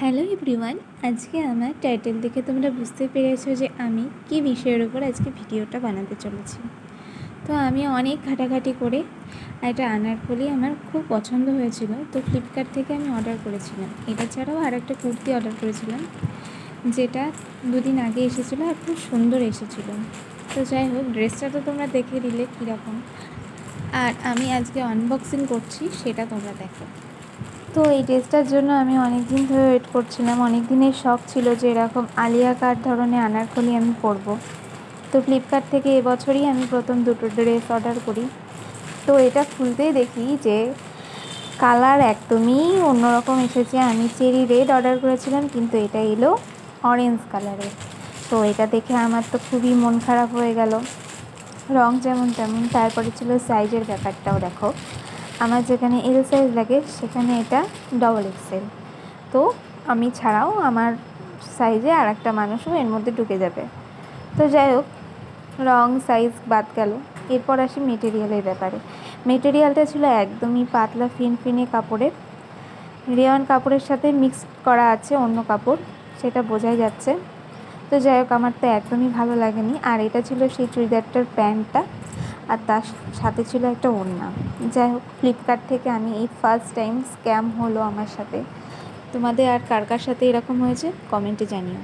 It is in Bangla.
হ্যালো এভরিওয়ান, আজকে আমার টাইটেল দেখে তোমরা বুঝতে পেরেছো যে আমি কী বিষয়ের উপর আজকে ভিডিওটা বানাতে চলেছি। তো আমি অনেক ঘাটাঘাটি করে এটা আনারকলি আমার খুব পছন্দ হয়েছিল, তো ফ্লিপকার্ট থেকে আমি অর্ডার করেছিলাম। এটা ছাড়াও আর একটা কুর্তি অর্ডার করেছিলাম, যেটা দুদিন আগে এসেছিলো আর খুব সুন্দর এসেছিলো। তো যাই হোক, ড্রেসটা তো তোমরা দেখে দিলে কীরকম, আর আমি আজকে আনবক্সিং করছি সেটা তোমরা দেখো। তো এই ড্রেসটার জন্য আমি অনেক দিন ধরে ওয়েট করছিলাম। অনেক দিনের শখ ছিল যে এরকম আলিয়া কাট ধরনের আনারকলি আমি পরবো। তো ফ্লিপকার্ট থেকে এবছরই আমি প্রথম দুটো ড্রেস অর্ডার করি। তো এটা খুলতেই দেখি যে কালার একদমই অন্যরকম এসেছে। আমি চেরি রেড অর্ডার করেছিলাম, কিন্তু এটা এলো অরেঞ্জ কালারের। তো এটা দেখে আমার তো খুবই মন খারাপ হয়ে গেল। রং যেমন তেমন, তারপরে ছিল সাইজের ব্যাপারটাও দেখো। আমার যেখানে এল সাইজ লাগে সেখানে এটা XXL। তো আমি ছাড়াও আমার সাইজে আর একটা মানুষও এর মধ্যে ঢুকে যাবে। তো যাই হোক, রং সাইজ বাদ গেল। এরপর আসি মেটেরিয়ালের ব্যাপারে। মেটেরিয়ালটা ছিল একদমই পাতলা ফিনফিনে কাপড়ের, রেয়ন কাপড়ের সাথে মিক্স করা আছে অন্য কাপড়, সেটা বোঝাই যাচ্ছে। তো যাই হোক, আমার তো একদমই ভালো লাগেনি। আর এটা ছিল সেই চুড়িদারটার প্যান্টটা, আর তার সাথে ছিল একটা ওড়না। যাই হোক, ফ্লিপকার্ট থেকে আমি এই ফার্স্ট টাইম স্ক্যাম হলো আমার সাথে। তোমাদের আর কার কার সাথে এরকম হয়েছে কমেন্টে জানিও।